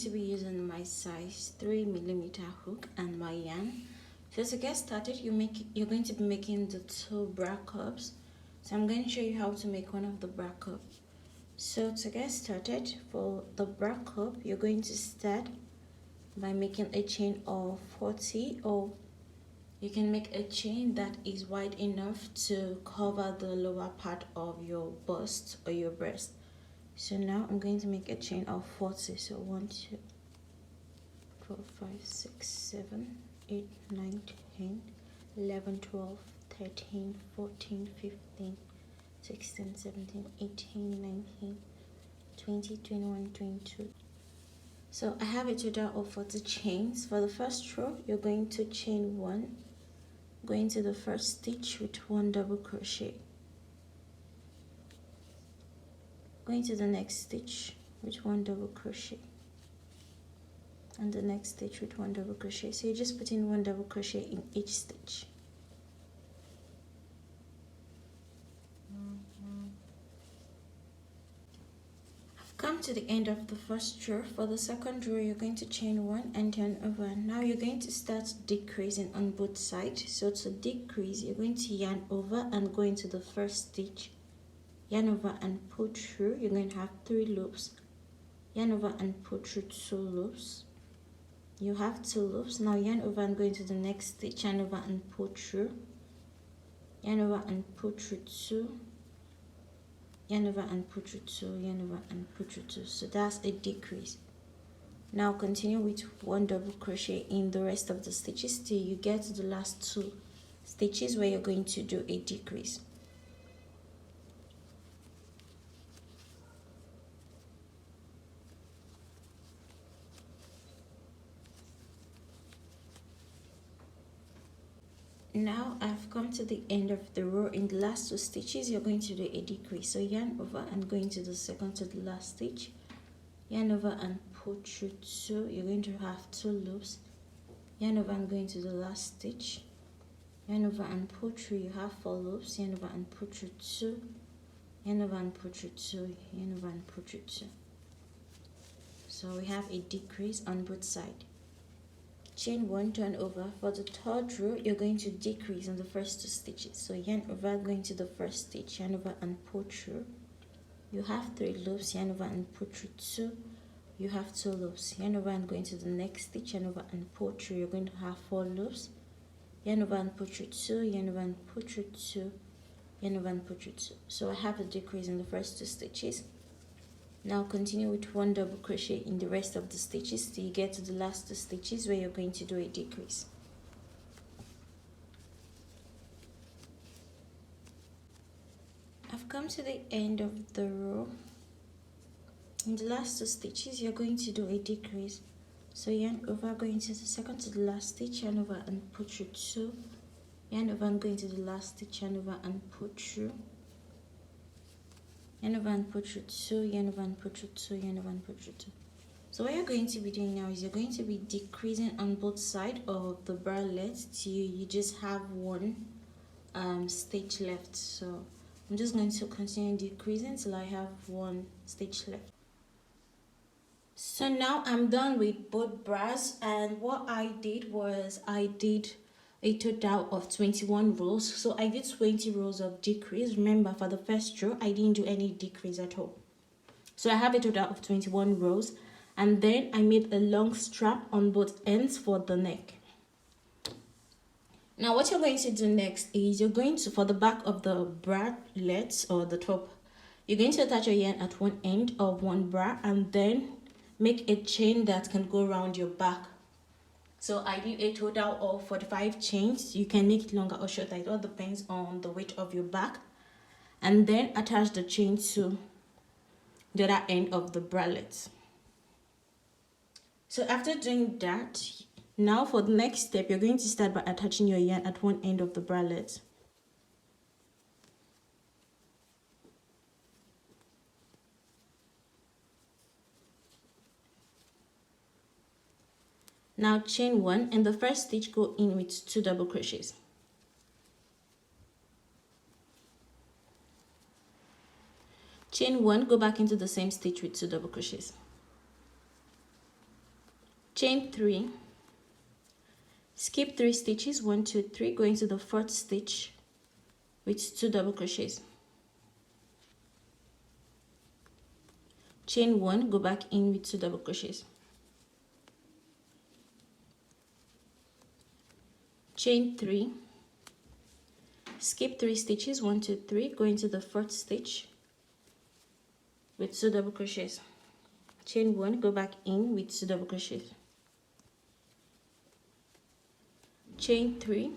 to be using my size 3mm hook and my yarn. So to get started, you're going to be making the 2 bra cups. So I'm going to show you how to make one of the bra cup. So to get started, for the bra cup, you're going to start by making a chain of 40, or you can make a chain that is wide enough to cover the lower part of your bust or your breast. So now I'm going to make a chain of 40. So 1, 2, 4, 5, 6, 7, 8, 9, 10, 11, 12, 13, 14, 15, 16, 17, 18, 19, 20, 21, 22. So I have a total of 40 chains. For the first row, you're going to chain 1, going to the first stitch with 1 double crochet, going to the next stitch with 1 double crochet, and the next stitch with 1 double crochet. So you're just putting 1 double crochet in each stitch. I've come to the end of the first row. For the second row, you're going to chain 1 and turn over. Now you're going to start decreasing on both sides. So to decrease, you're going to yarn over and go into the first stitch, yarn over and pull through. You're going to have 3 loops, yarn over and pull through 2 loops. You have 2 loops. Now yarn over and go into the next stitch, yarn over and pull through, yarn over and pull through 2, yarn over and pull through 2, yarn over and pull through 2. So that's a decrease. Now continue with 1 double crochet in the rest of the stitches till you get to the last 2 stitches where you're going to do a decrease. Now I've come to the end of the row. In the last 2 stitches, you're going to do a decrease. So yarn over and go into the second to the last stitch, yarn over and pull through 2. You're going to have 2 loops, yarn over and go into the last stitch, yarn over and pull through. You have 4 loops, yarn over and pull through 2, yarn over and pull through 2, yarn over and pull through 2. So we have a decrease on both sides. Chain 1, turn over. For the third row, you're going to decrease in the first 2 stitches. So yarn over, going to the first stitch, yarn over and pull through. You have 3 loops, yarn over and pull through 2. You have 2 loops, yarn over and go into the next stitch, yarn over and pull through. You're going to have 4 loops, yarn over and pull through 2, yarn over and pull through 2, yarn over and pull through 2. So I have a decrease in the first 2 stitches. Now continue with 1 double crochet in the rest of the stitches till you get to the last 2 stitches where you're going to do a decrease. I've come to the end of the row. In the last 2 stitches, you're going to do a decrease. So yarn over, going to the second to the last stitch, yarn over and pull through 2, yarn over and going to the last stitch, yarn over and pull through, yarn over and pull through 2, yarn over and pull through 2, yarn over and pull through 2. So what you're going to be doing now is you're going to be decreasing on both sides of the bralette till you just have 1 stitch left. So I'm just going to continue decreasing till I have 1 stitch left. So now I'm done with both bras, and what I did was I did a total of 21 rows. So I did 20 rows of decrease. Remember, for the first row I didn't do any decrease at all. So I have a total of 21 rows, and then I made a long strap on both ends for the neck. Now what you're going to do next is you're going to, for the back of the bralette or the top, you're going to attach your yarn at one end of one bra and then make a chain that can go around your back. So I did a total of 45 chains. You can make it longer or shorter, it all depends on the weight of your back. And then attach the chain to the other end of the bralette. So after doing that, now for the next step, you're going to start by attaching your yarn at one end of the bralette. Now chain 1 and the first stitch, go in with 2 double crochets. Chain 1, go back into the same stitch with 2 double crochets. chain 3, skip 3 stitches, 1 2 3, go into the 4th stitch with 2 double crochets, chain 1, go back in with 2 double crochets, chain 3, skip 3 stitches, 1 2 3, go into the 4th stitch with 2 double crochets, chain 1, go back in with 2 double crochets, chain 3,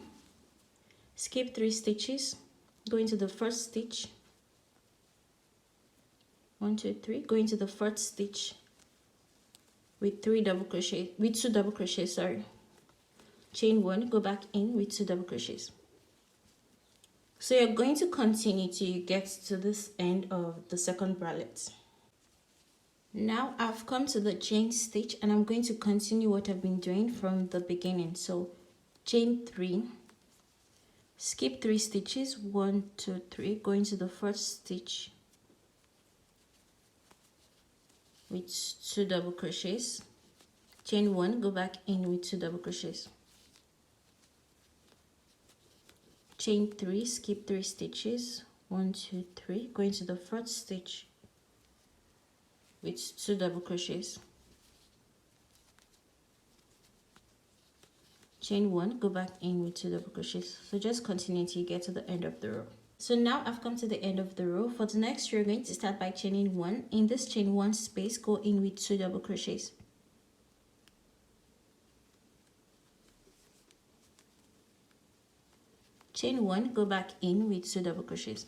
skip 3 stitches, go into the 1st stitch, 1 2 3, go into the 4th stitch with 2 double crochets, sorry, chain 1, go back in with 2 double crochets. So you're going to continue till you get to this end of the second bralette. Now I've come to the chain stitch and I'm going to continue what I've been doing from the beginning. So chain 3, skip 3 stitches, 1 2 3, go into the 1st stitch with 2 double crochets, chain 1, go back in with 2 double crochets, chain 3, skip 3 stitches, 1 2 3, go into the 4th stitch with 2 double crochets, chain 1, go back in with 2 double crochets. So just continue till you get to the end of the row. So now I've come to the end of the row. For the next row, you're going to start by chaining 1. In this chain 1 space, go in with 2 double crochets, chain 1, go back in with 2 double crochets,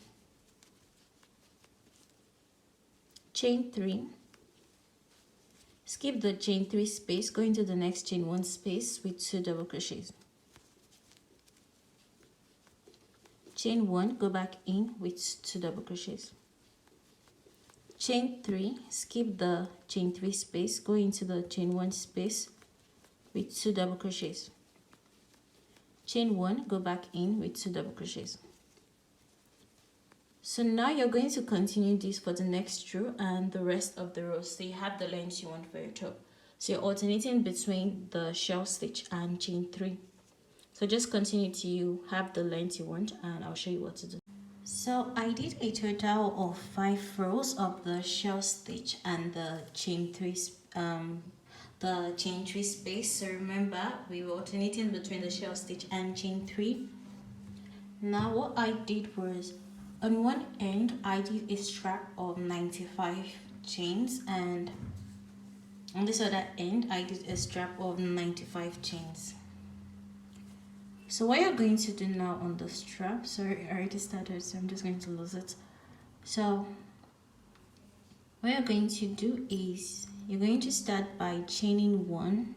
chain 3, skip the chain 3 space, go into the next chain 1 space with 2 double crochets, chain 1, go back in with 2 double crochets, chain 3, skip the chain 3 space, go into the chain 1 space with 2 double crochets, chain 1, go back in with 2 double crochets. So now you're going to continue this for the next row and the rest of the rows, so you have the length you want for your top. So you're alternating between the shell stitch and chain 3. So just continue till you have the length you want and I'll show you what to do. So I did a total of 5 rows of the shell stitch and the chain 3 space. So remember, we were alternating between the shell stitch and chain 3. Now what I did was, on one end I did a strap of 95 chains, and on this other end I did a strap of 95 chains. So what you're going to do now on the strap, sorry, I already started, so I'm just going to lose it. So what you're going to do is you're going to start by chaining 1.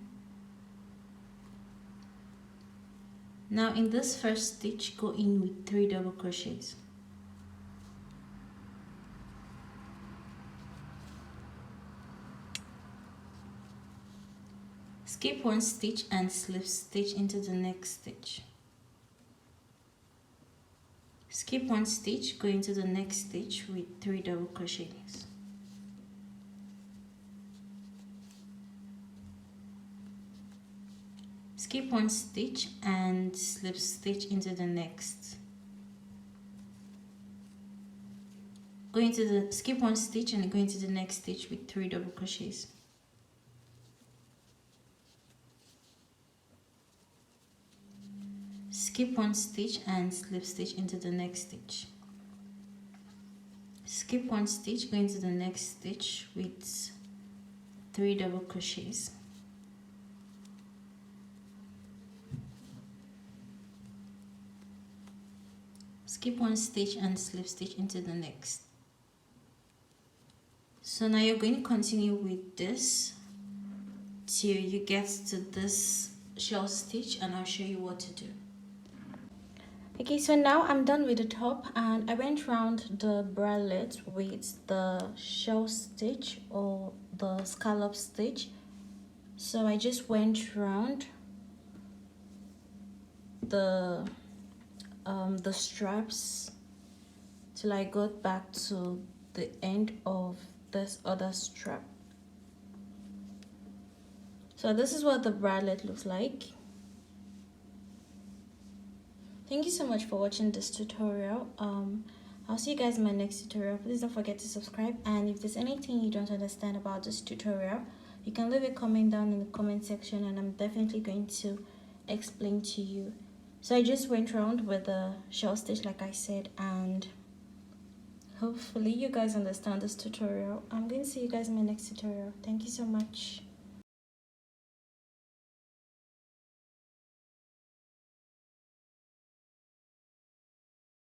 Now in this first stitch, go in with 3 double crochets, skip 1 stitch and slip stitch into the next stitch, skip 1 stitch, go into the next stitch with 3 double crochets, skip 1 stitch and slip stitch into the next, skip 1 stitch and go into the next stitch with 3 double crochets, skip 1 stitch and slip stitch into the next stitch, skip 1 stitch, go into the next stitch with 3 double crochets, skip 1 stitch and slip stitch into the next. So now you're going to continue with this till you get to this shell stitch and I'll show you what to do. Okay, so now I'm done with the top and I went round the bralette with the shell stitch or the scallop stitch. So I just went round the straps till I got back to the end of this other strap. So this is what the bralette looks like. Thank you so much for watching this tutorial. I'll see you guys in my next tutorial. Please don't forget to subscribe, and if there's anything you don't understand about this tutorial, you can leave a comment down in the comment section, and I'm definitely going to explain to you. So I just went around with the shell stitch like I said, and hopefully you guys understand this tutorial. I'm going to see you guys in my next tutorial. Thank you so much.